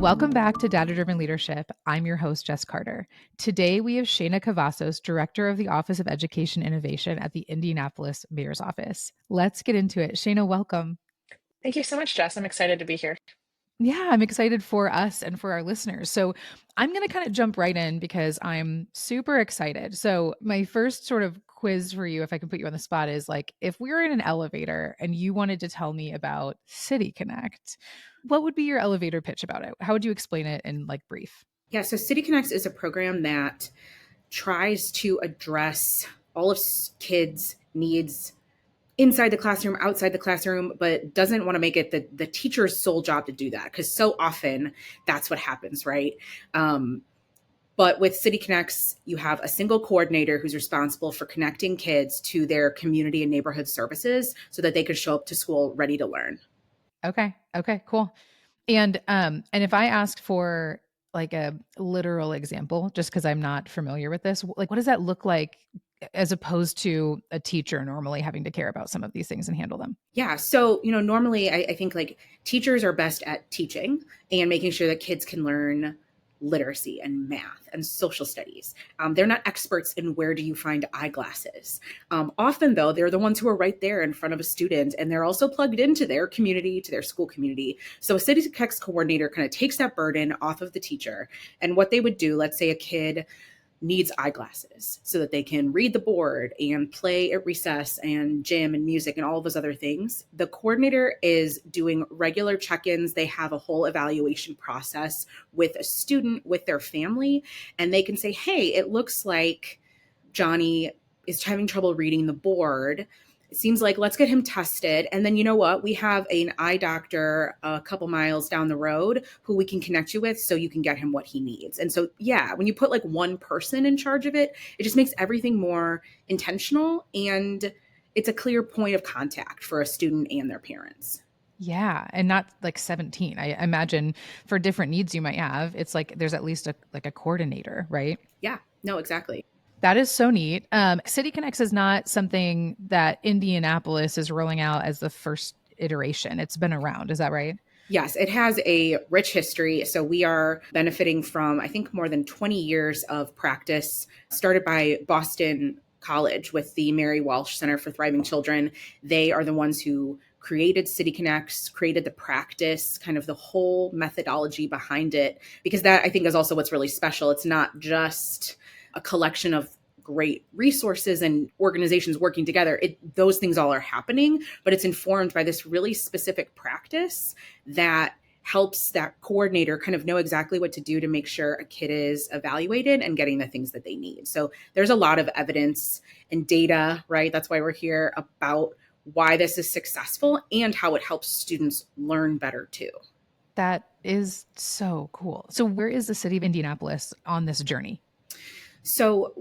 Welcome back to Data Driven Leadership. I'm your host, Jess Carter. Today, we have Shaina Cavazos, Director of the Office of Education Innovation at the Indianapolis Mayor's Office. Let's get into it. Shaina, welcome. Thank you so much, Jess. I'm excited to be here. Yeah, I'm excited for us and for our listeners. So, I'm going to kind of jump right in because I'm super excited. So, my first sort of quiz for you, if I can put you on the spot, is like if we were in an elevator and you wanted to tell me about City Connect, what would be your elevator pitch about it? How would you explain it in like brief? Yeah, so City Connects is a program that tries to address all of kids' needs inside the classroom, outside the classroom, but doesn't want to make it the teacher's sole job to do that, because so often that's what happens, right? But with City Connects, you have a single coordinator who's responsible for connecting kids to their community and neighborhood services so that they could show up to school ready to learn. Okay. Okay, cool. And if I asked for like a literal example, just because I'm not familiar with this, like what does that look like as opposed to a teacher normally having to care about some of these things and handle them? Yeah. So, normally I think like teachers are best at teaching and making sure that kids can learn literacy and math and social studies. They're not experts in where do you find eyeglasses. Often, though, they're the ones who are right there in front of a student, and they're also plugged into their community, to their school community. So a City Connects coordinator kind of takes that burden off of the teacher. And what they would do, let's say a kid needs eyeglasses so that they can read the board and play at recess and gym and music and all of those other things. The coordinator is doing regular check-ins. They have a whole evaluation process with a student, with their family, and they can say, hey, it looks like Johnny is having trouble reading the board. It seems like let's get him tested. And then you know what? We have an eye doctor a couple miles down the road who we can connect you with so you can get him what he needs. And so, yeah, when you put like one person in charge of it, it just makes everything more intentional, and it's a clear point of contact for a student and their parents. Yeah, and not like 17. I imagine for different needs you might have, it's like there's at least a coordinator, right? Yeah, no, exactly. That is so neat. City Connects is not something that Indianapolis is rolling out as the first iteration. It's been around. Is that right? Yes, it has a rich history. So we are benefiting from, I think, more than 20 years of practice started by Boston College with the Mary Walsh Center for Thriving Children. They are the ones who created City Connects, created the practice, kind of the whole methodology behind it, because that I think is also what's really special. It's not just a collection of great resources and organizations working together. Those things all are happening, but it's informed by this really specific practice that helps that coordinator kind of know exactly what to do to make sure a kid is evaluated and getting the things that they need. So there's a lot of evidence and data, right? That's why we're here, about why this is successful and how it helps students learn better too. That is so cool. So where is the city of Indianapolis on this journey? So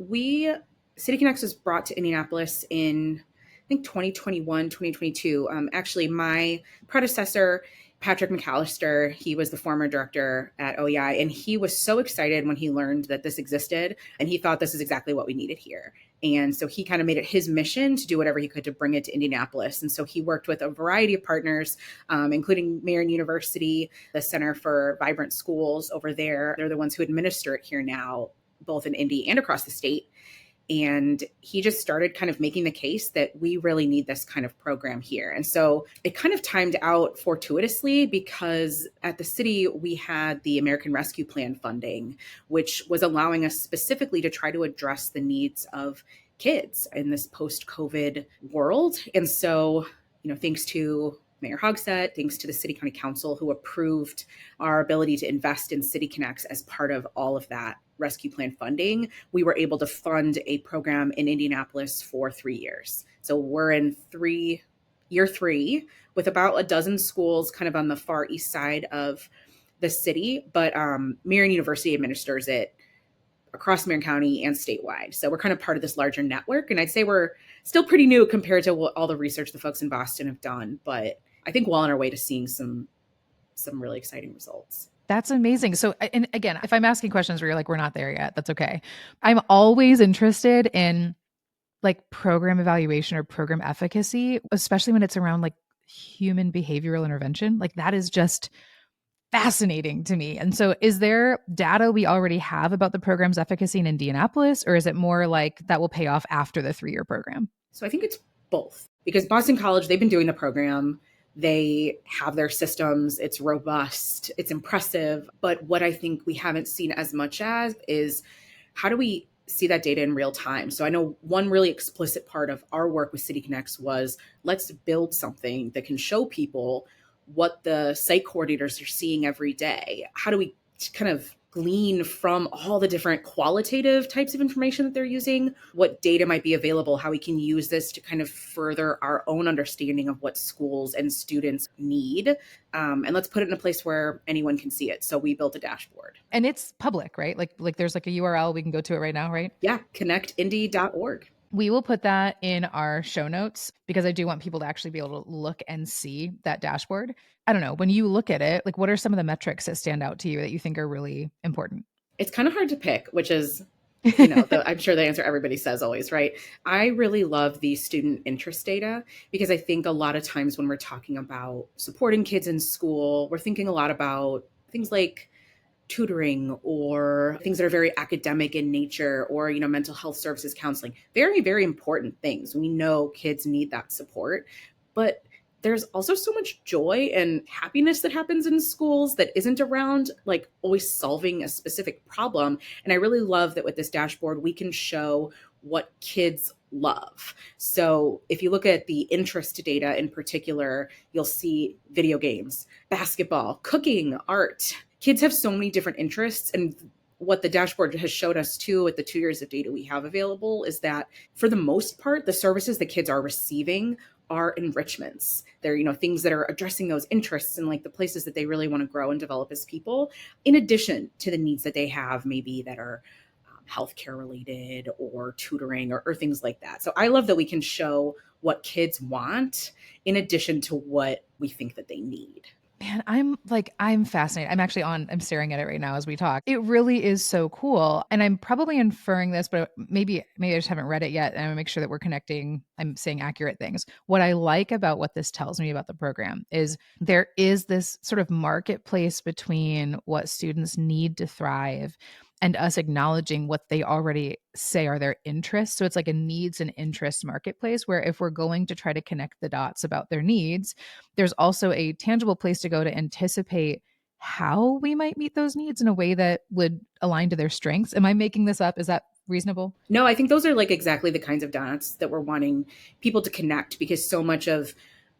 City Connects was brought to Indianapolis in, I think, 2021, 2022. Actually, my predecessor, Patrick McAllister, he was the former director at OEI, and he was so excited when he learned that this existed, and he thought this is exactly what we needed here. And so he kind of made it his mission to do whatever he could to bring it to Indianapolis. And so he worked with a variety of partners, including Marian University, the Center for Vibrant Schools over there. They're the ones who administer it here now, both in Indy and across the state. And he just started kind of making the case that we really need this kind of program here. And so it kind of timed out fortuitously, because at the city, we had the American Rescue Plan funding, which was allowing us specifically to try to address the needs of kids in this post-COVID world. And so, thanks to Mayor Hogsett, thanks to the City County Council, who approved our ability to invest in City Connects as part of all of that rescue plan funding, we were able to fund a program in Indianapolis for 3 years. So we're in year three with about a dozen schools kind of on the far east side of the city, but Marian University administers it across Marion County and statewide. So we're kind of part of this larger network. And I'd say we're still pretty new compared to what all the research the folks in Boston have done, but I think well on our way to seeing some really exciting results. That's amazing. So, and again, if I'm asking questions where you're like, we're not there yet, that's okay. I'm always interested in like program evaluation or program efficacy, especially when it's around like human behavioral intervention. Like that is just fascinating to me. And so is there data we already have about the program's efficacy in Indianapolis, or is it more like that will pay off after the 3-year program? So I think it's both, because Boston College, they've been doing the program. They have their systems. It's robust. It's impressive. But what I think we haven't seen as much as is, how do we see that data in real time? So I know one really explicit part of our work with City Connects was, let's build something that can show people what the site coordinators are seeing every day. How do we kind of glean from all the different qualitative types of information that they're using, what data might be available, how we can use this to kind of further our own understanding of what schools and students need. And let's put it in a place where anyone can see it. So we built a dashboard. And it's public, right? Like there's like a URL, we can go to it right now, right? Yeah, ConnectIndy.org. We will put that in our show notes because I do want people to actually be able to look and see that dashboard. I don't know, when you look at it, like what are some of the metrics that stand out to you that you think are really important? It's kind of hard to pick, which is, I'm sure the answer everybody says always, right? I really love the student interest data, because I think a lot of times when we're talking about supporting kids in school, we're thinking a lot about things like tutoring or things that are very academic in nature, or mental health services, counseling. Very, very important things. We know kids need that support, but there's also so much joy and happiness that happens in schools that isn't around like always solving a specific problem. And I really love that with this dashboard we can show what kids love. So if you look at the interest data in particular, you'll see video games, basketball, cooking, art. Kids have so many different interests. And what the dashboard has showed us too, with the 2 years of data we have available, is that for the most part, the services that kids are receiving are enrichments. They're, things that are addressing those interests and like the places that they really want to grow and develop as people, in addition to the needs that they have, maybe that are healthcare related or tutoring or things like that. So I love that we can show what kids want in addition to what we think that they need. Man, I'm fascinated. I'm staring at it right now as we talk. It really is so cool. And I'm probably inferring this, but maybe I just haven't read it yet. And I'm gonna make sure that I'm saying accurate things. What I like about what this tells me about the program is there is this sort of marketplace between what students need to thrive and us acknowledging what they already say are their interests. So it's like a needs and interests marketplace where if we're going to try to connect the dots about their needs, there's also a tangible place to go to anticipate how we might meet those needs in a way that would align to their strengths. Am I making this up? Is that reasonable? No, I think those are like exactly the kinds of dots that we're wanting people to connect, because so much of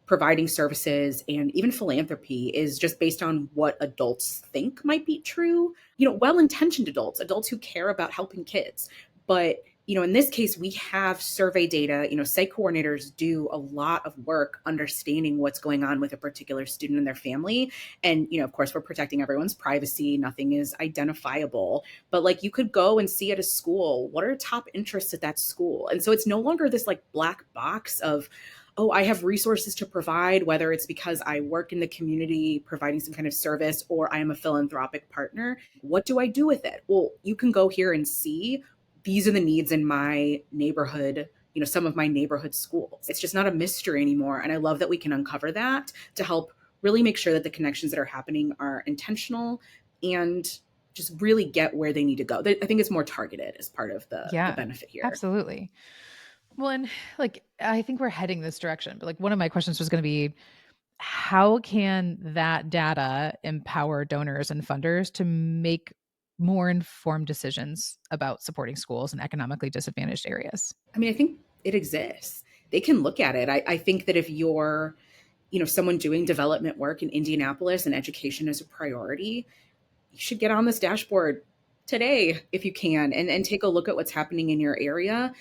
providing services and even philanthropy is just based on what adults think might be true. Well-intentioned adults who care about helping kids. But, in this case, we have survey data. Site coordinators do a lot of work understanding what's going on with a particular student and their family. And, of course, we're protecting everyone's privacy. Nothing is identifiable. But like, you could go and see at a school, what are top interests at that school? And so it's no longer this like black box of, oh, I have resources to provide, whether it's because I work in the community providing some kind of service or I am a philanthropic partner. What do I do with it? Well, you can go here and see these are the needs in my neighborhood, some of my neighborhood schools. It's just not a mystery anymore. And I love that we can uncover that to help really make sure that the connections that are happening are intentional and just really get where they need to go. I think it's more targeted as part of the benefit here. Absolutely. Well, and like, I think we're heading this direction, but like one of my questions was going to be, how can that data empower donors and funders to make more informed decisions about supporting schools in economically disadvantaged areas? I mean, I think it exists. They can look at it. I think that if you're, someone doing development work in Indianapolis and education is a priority, you should get on this dashboard today if you can and take a look at what's happening in your area.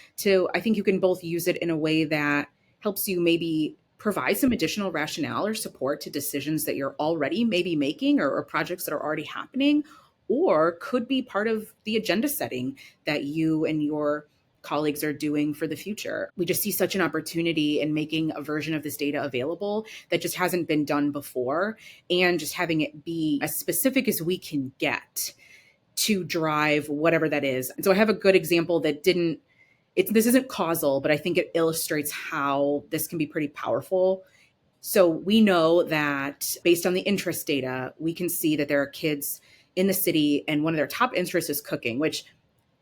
I think you can both use it in a way that helps you maybe provide some additional rationale or support to decisions that you're already maybe making or projects that are already happening, or could be part of the agenda setting that you and your colleagues are doing for the future. We just see such an opportunity in making a version of this data available that just hasn't been done before, and just having it be as specific as we can get to drive whatever that is. And so I have a good example that this isn't causal, but I think it illustrates how this can be pretty powerful. So we know that based on the interest data, we can see that there are kids in the city, and one of their top interests is cooking, which,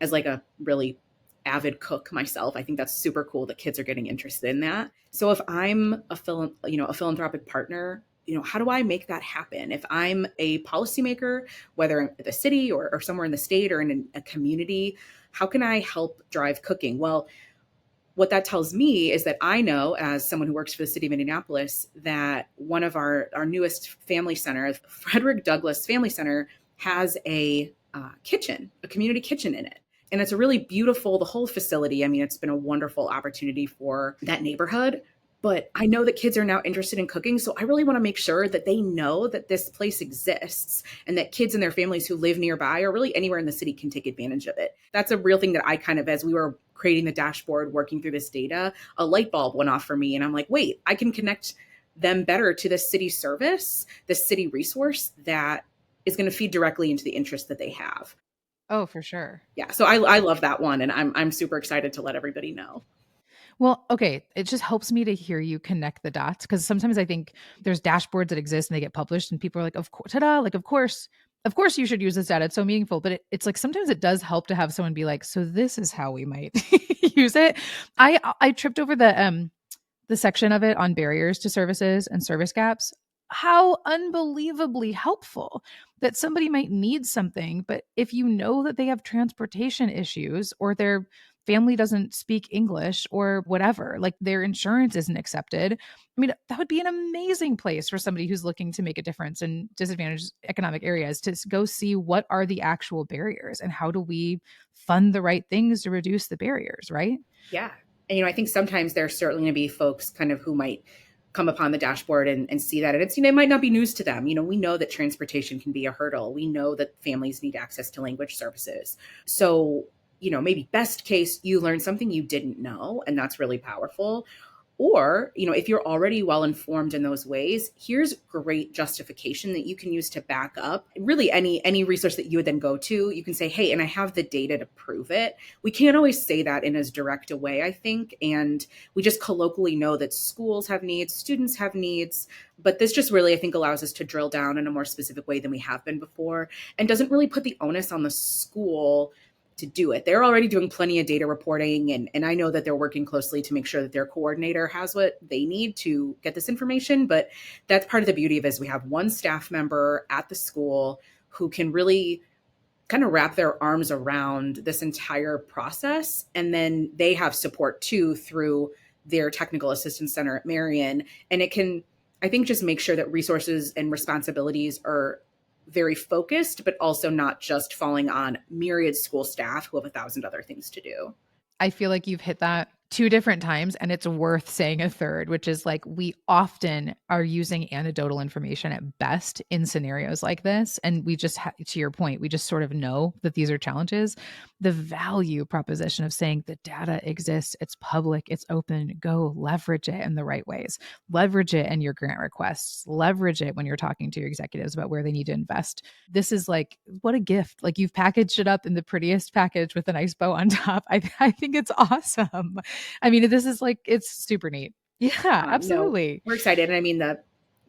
as like a really avid cook myself, I think that's super cool that kids are getting interested in that. So if I'm a philanthropic partner, how do I make that happen? If I'm a policymaker, whether at the city or somewhere in the state or in a community, how can I help drive cooking? Well, what that tells me is that I know, as someone who works for the city of Indianapolis, that one of our newest family center, Frederick Douglass Family Center, has a kitchen, a community kitchen in it. And it's a really beautiful, the whole facility. I mean, it's been a wonderful opportunity for that neighborhood. But I know that kids are now interested in cooking. So I really want to make sure that they know that this place exists and that kids and their families who live nearby or really anywhere in the city can take advantage of it. That's a real thing that I kind of, as we were creating the dashboard, working through this data, a light bulb went off for me. And I'm like, wait, I can connect them better to this city service, this city resource that is going to feed directly into the interest that they have. Oh, for sure. Yeah. So I love that one. And I'm super excited to let everybody know. Well, okay, it just helps me to hear you connect the dots because sometimes I think there's dashboards that exist and they get published and people are like, of course, ta-da, like of course you should use this data. It's so meaningful. But it's like sometimes it does help to have someone be like, so this is how we might use it. I tripped over the section of it on barriers to services and service gaps. How unbelievably helpful that somebody might need something, but if you know that they have transportation issues or their family doesn't speak English or whatever, like their insurance isn't accepted. I mean, that would be an amazing place for somebody who's looking to make a difference in disadvantaged economic areas to go see what are the actual barriers and how do we fund the right things to reduce the barriers, right? Yeah. And, I think sometimes there's certainly going to be folks kind of who might come upon the dashboard and see that. And it might not be news to them. We know that transportation can be a hurdle. We know that families need access to language services. So, maybe best case, you learn something you didn't know, and that's really powerful. Or, if you're already well informed in those ways, here's great justification that you can use to back up really any resource that you would then go to. You can say, hey, and I have the data to prove it. We can't always say that in as direct a way, I think. And we just colloquially know that schools have needs, students have needs. But this just really, I think, allows us to drill down in a more specific way than we have been before and doesn't really put the onus on the school to do it. They're already doing plenty of data reporting, and I know that they're working closely to make sure that their coordinator has what they need to get this information. But that's part of the beauty of it is we have one staff member at the school who can really kind of wrap their arms around this entire process. And then they have support too through their technical assistance center at Marion. And it can, I think, just make sure that resources and responsibilities are very focused, but also not just falling on myriad school staff who have 1,000 other things to do. I feel like you've hit that two different times and it's worth saying a third, which is like we often are using anecdotal information at best in scenarios like this. And we just, to your point, we just sort of know that these are challenges. The value proposition of saying the data exists, it's public, it's open, go leverage it in the right ways, leverage it in your grant requests, leverage it when you're talking to your executives about where they need to invest. This is like, what a gift. Like you've packaged it up in the prettiest package with a nice bow on top. I think it's awesome. I mean, this is like, it's super neat. Yeah, No, absolutely. we're excited. And I mean, the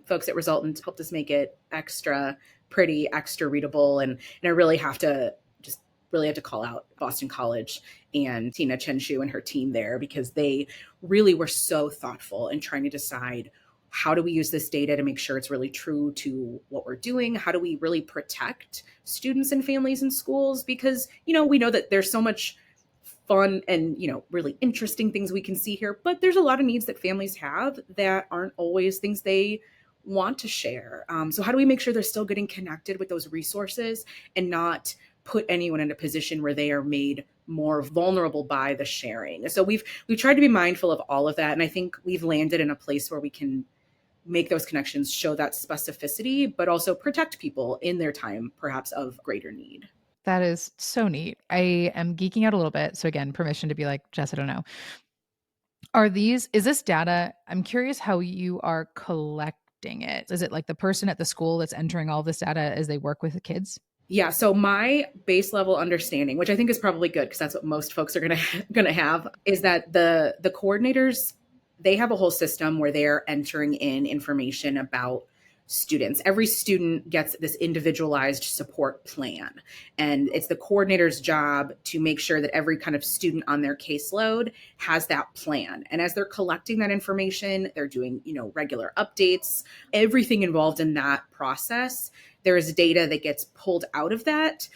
folks at Resultant helped us make it extra pretty, extra readable. And I really have to call out Boston College and Tina Chenshu and her team there, because they really were so thoughtful in trying to decide, how do we use this data to make sure it's really true to what we're doing? How do we really protect students and families in schools? Because, we know that there's so much fun and, really interesting things we can see here, but there's a lot of needs that families have that aren't always things they want to share. So how do we make sure they're still getting connected with those resources and not put anyone in a position where they are made more vulnerable by the sharing? So we've tried to be mindful of all of that. And I think we've landed in a place where we can make those connections, show that specificity, but also protect people in their time, perhaps of greater need. That is so neat. I am geeking out a little bit. So again, permission to be like, Jess, I don't know. Is this data? I'm curious how you are collecting it. Is it like the person at the school that's entering all this data as they work with the kids? Yeah, so my base level understanding, which I think is probably good because that's what most folks are gonna have, is that the coordinators, They have a whole system where they're entering in information about students. Every student gets this individualized support plan, and it's the coordinator's job to make sure that every kind of student on their caseload has that plan. And as they're collecting that information, they're doing, regular updates, everything involved in that process. There is data that gets pulled out of that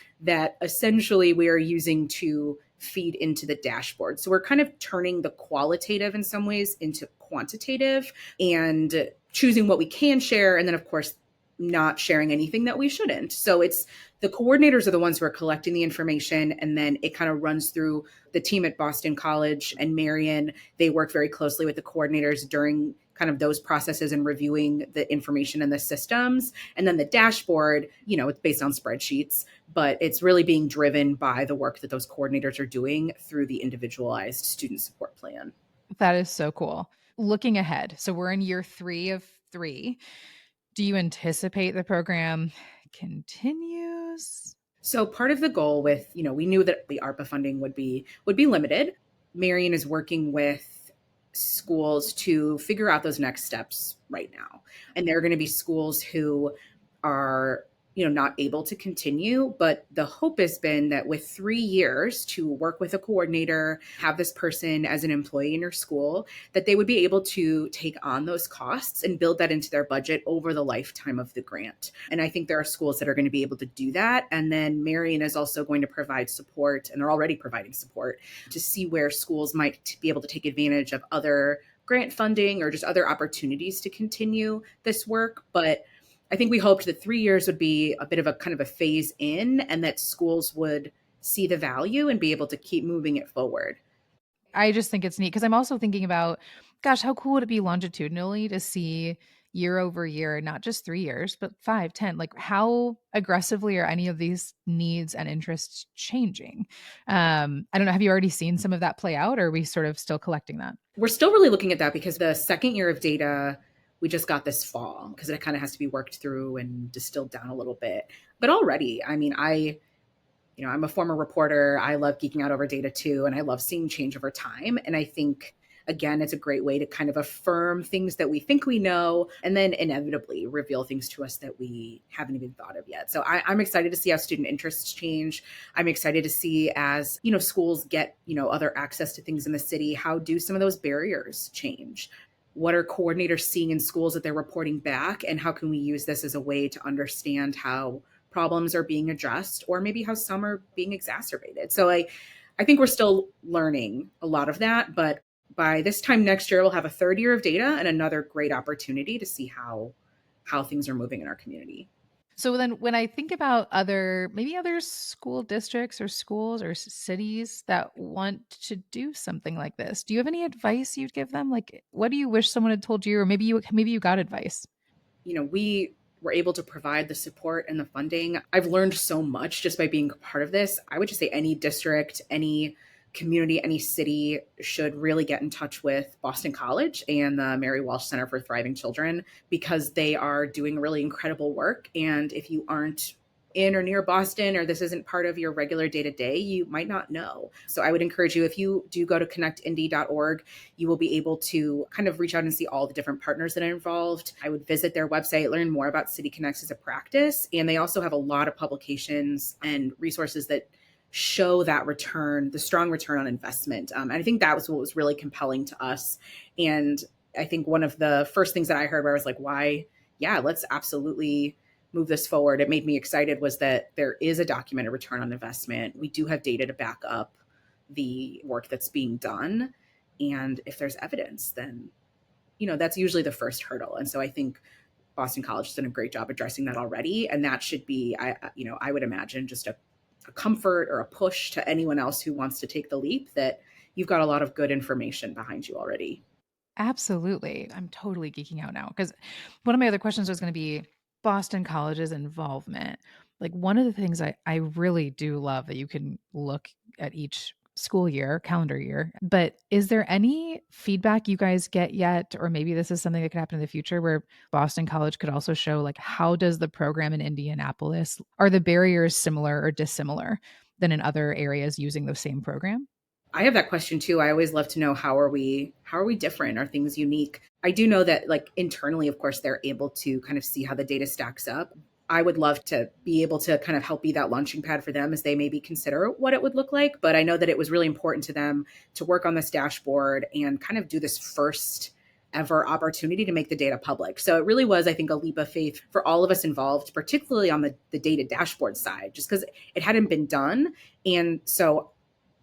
essentially we are using to feed into the dashboard. So we're kind of turning the qualitative in some ways into quantitative and choosing what we can share. And then, of course, not sharing anything that we shouldn't. So it's the coordinators are the ones who are collecting the information. And then it kind of runs through the team at Boston College and Marion. They work very closely with the coordinators during kind of those processes and reviewing the information in the systems. And then the dashboard, it's based on spreadsheets, but it's really being driven by the work that those coordinators are doing through the individualized student support plan. That is so cool. Looking ahead, so we're in year 3 of 3. Do you anticipate the program continues? So part of the goal with, we knew that the ARPA funding would be limited. Marion is working with schools to figure out those next steps right now. And there are going to be schools who are not able to continue. But the hope has been that with 3 years to work with a coordinator, have this person as an employee in your school, that they would be able to take on those costs and build that into their budget over the lifetime of the grant. And I think there are schools that are going to be able to do that. And then Marion is also going to provide support, and they're already providing support, to see where schools might be able to take advantage of other grant funding or just other opportunities to continue this work. But I think we hoped that 3 years would be a bit of a kind of a phase in, and that schools would see the value and be able to keep moving it forward. I just think it's neat because I'm also thinking about, gosh, how cool would it be longitudinally to see year over year, not just 3 years, but 5, 10? Like, how aggressively are any of these needs and interests changing? I don't know. Have you already seen some of that play out, or are we sort of still collecting that? We're still really looking at that because the second year of data we just got this fall, because it kind of has to be worked through and distilled down a little bit. But already, I mean, I'm a former reporter. I love geeking out over data too, and I love seeing change over time. And I think, again, it's a great way to kind of affirm things that we think we know, and then inevitably reveal things to us that we haven't even thought of yet. So I'm excited to see how student interests change. I'm excited to see as, schools get, other access to things in the city, how do some of those barriers change? What are coordinators seeing in schools that they're reporting back? And how can we use this as a way to understand how problems are being addressed, or maybe how some are being exacerbated? So I think we're still learning a lot of that, but by this time next year, we'll have a third year of data and another great opportunity to see how things are moving in our community. So then when I think about maybe other school districts or schools or cities that want to do something like this, do you have any advice you'd give them? Like, what do you wish someone had told you, or maybe you got advice? We were able to provide the support and the funding. I've learned so much just by being part of this. I would just say any district, any community, any city should really get in touch with Boston College and the Mary Walsh Center for Thriving Children, because they are doing really incredible work. And if you aren't in or near Boston, or this isn't part of your regular day to day, you might not know. So I would encourage you, if you do go to ConnectIndy.org, you will be able to kind of reach out and see all the different partners that are involved. I would visit their website, learn more about City Connects as a practice. And they also have a lot of publications and resources that show that return, the strong return on investment. And I think that was what was really compelling to us. And I think one of the first things that I heard where I was like, why? Yeah, let's absolutely move this forward. It made me excited was that there is a documented return on investment. We do have data to back up the work that's being done. And if there's evidence, then, that's usually the first hurdle. And so I think Boston College has done a great job addressing that already. And that should be, I would imagine, just a comfort or a push to anyone else who wants to take the leap, that you've got a lot of good information behind you already. Absolutely. I'm totally geeking out now because one of my other questions was going to be Boston College's involvement. Like, one of the things I really do love that you can look at each school year, calendar year, but is there any feedback you guys get yet? Or maybe this is something that could happen in the future where Boston College could also show, like, how does the program in Indianapolis, are the barriers similar or dissimilar than in other areas using the same program? I have that question too. I always love to know how are we different? Are things unique? I do know that like internally, of course, they're able to kind of see how the data stacks up. I would love to be able to kind of help be that launching pad for them as they maybe consider what it would look like. But I know that it was really important to them to work on this dashboard and kind of do this first ever opportunity to make the data public. So it really was, I think, a leap of faith for all of us involved, particularly on the data dashboard side, just because it hadn't been done. And so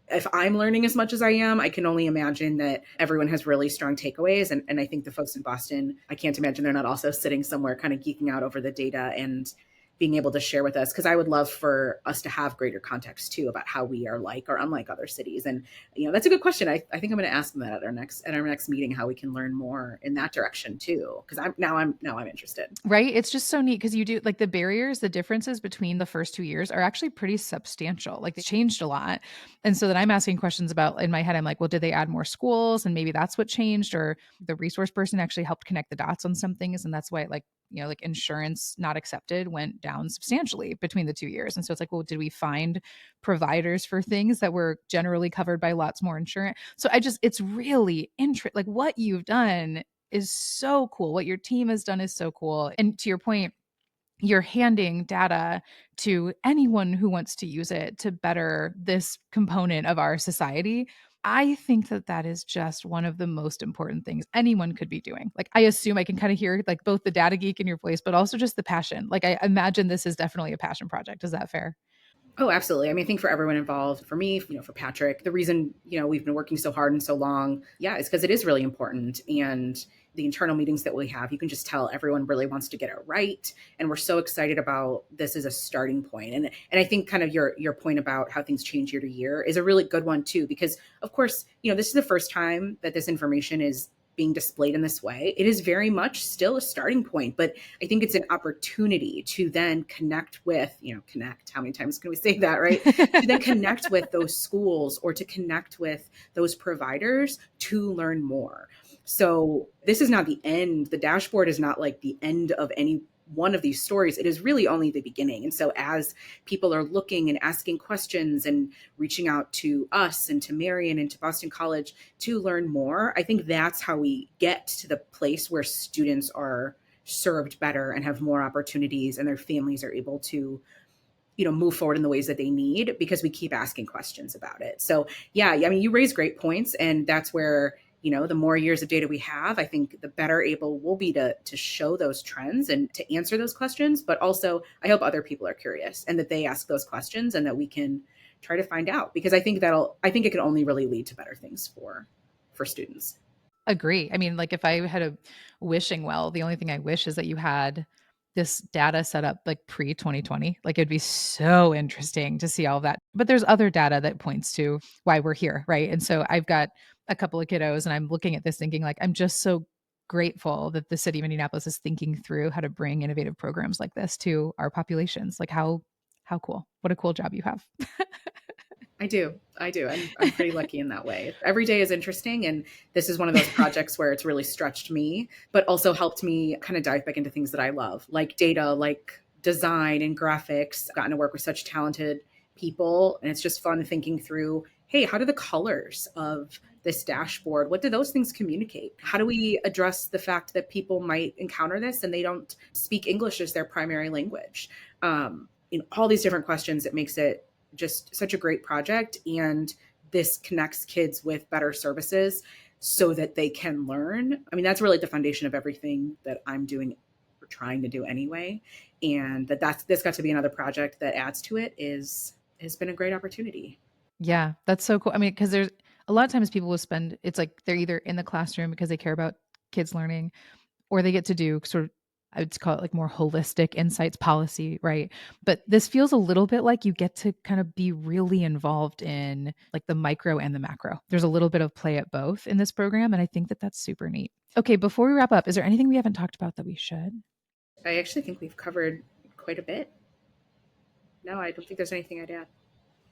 if I'm learning as much as I am, I can only imagine that everyone has really strong takeaways. And I think the folks in Boston, I can't imagine they're not also sitting somewhere kind of geeking out over the data and being able to share with us. Because I would love for us to have greater context too about how we are like or unlike other cities. And that's a good question. I think I'm going to ask them that at our next meeting, how we can learn more in that direction too. Because I'm interested. Right? It's just so neat because you do like the barriers, the differences between the first 2 years are actually pretty substantial. Like they changed a lot. And so then I'm asking questions about in my head, I'm like, well, did they add more schools? And maybe that's what changed, or the resource person actually helped connect the dots on some things. And that's why like, like insurance not accepted went down substantially between the 2 years. And so it's like, well, did we find providers for things that were generally covered by lots more insurance? So it's really interesting. Like what you've done is so cool. What your team has done is so cool. And to your point, you're handing data to anyone who wants to use it to better this component of our society. I think that that is just one of the most important things anyone could be doing. Like, I assume I can kind of hear like both the data geek in your voice, but also just the passion. Like, I imagine this is definitely a passion project. Is that fair? Oh, absolutely. I mean, I think for everyone involved, for me, for Patrick, the reason, we've been working so hard and so long, yeah, is because it is really important. And the internal meetings that we have, you can just tell everyone really wants to get it right. And we're so excited about this as a starting point. And I think kind of your point about how things change year to year is a really good one too, because of course, this is the first time that this information is being displayed in this way. It is very much still a starting point, but I think it's an opportunity to then connect with, connect. How many times can we say that, right? To then connect with those schools or to connect with those providers to learn more. So this is not the end. The dashboard is not like the end of any one of these stories. It is really only the beginning. And so as people are looking and asking questions and reaching out to us and to Marion and to Boston College to learn more, I think that's how we get to the place where students are served better and have more opportunities and their families are able to move forward in the ways that they need because we keep asking questions about it. So yeah, I mean, you raise great points, and that's where the more years of data we have, I think the better able we'll be to show those trends and to answer those questions. But also, I hope other people are curious and that they ask those questions and that we can try to find out, because I think it can only really lead to better things for students. Agree. I mean, like if I had a wishing well, the only thing I wish is that you had this data set up like pre 2020. Like it'd be so interesting to see all of that. But there's other data that points to why we're here, right? And so I've got a couple of kiddos and I'm looking at this thinking like I'm just so grateful that the city of Indianapolis is thinking through how to bring innovative programs like this to our populations. Like how cool. What a cool job you have. I do. I do. I'm pretty lucky in that way. Every day is interesting. And this is one of those projects where it's really stretched me, but also helped me kind of dive back into things that I love, like data, like design and graphics. I've gotten to work with such talented people. And it's just fun thinking through, hey, how do the colors of this dashboard, what do those things communicate? How do we address the fact that people might encounter this and they don't speak English as their primary language? All these different questions, it makes it just such a great project. And this connects kids with better services so that they can learn. I mean, that's really the foundation of everything that I'm doing or trying to do anyway. And that's this got to be another project that adds to it has been a great opportunity. Yeah, that's so cool. I mean, because there's a lot of times people will spend, it's like they're either in the classroom because they care about kids learning, or they get to do sort of, I would call it like more holistic insights policy, right? But this feels a little bit like you get to kind of be really involved in like the micro and the macro. There's a little bit of play at both in this program. And I think that that's super neat. Okay, before we wrap up, is there anything we haven't talked about that we should? I actually think we've covered quite a bit. No, I don't think there's anything I'd add.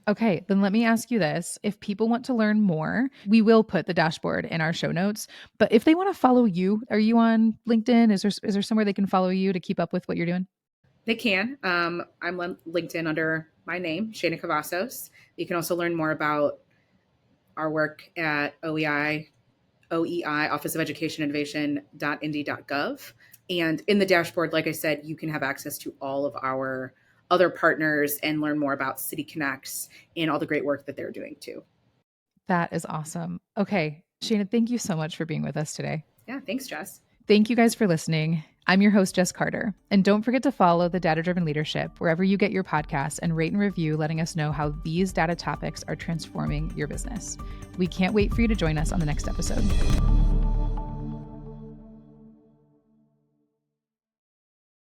Okay, then let me ask you this. If people want to learn more, we will put the dashboard in our show notes. But if they want to follow you, are you on LinkedIn? Is there somewhere they can follow you to keep up with what you're doing? They can. I'm LinkedIn under my name, Shaina Cavazos. You can also learn more about our work at OEI, Office of Education Innovation.indy.gov. And in the dashboard, like I said, you can have access to all of our other partners and learn more about City Connects and all the great work that they're doing too. That is awesome. Okay, Shaina, thank you so much for being with us today. Yeah, thanks, Jess. Thank you guys for listening. I'm your host, Jess Carter. And don't forget to follow the Data Driven Leadership wherever you get your podcasts and rate and review, letting us know how these data topics are transforming your business. We can't wait for you to join us on the next episode.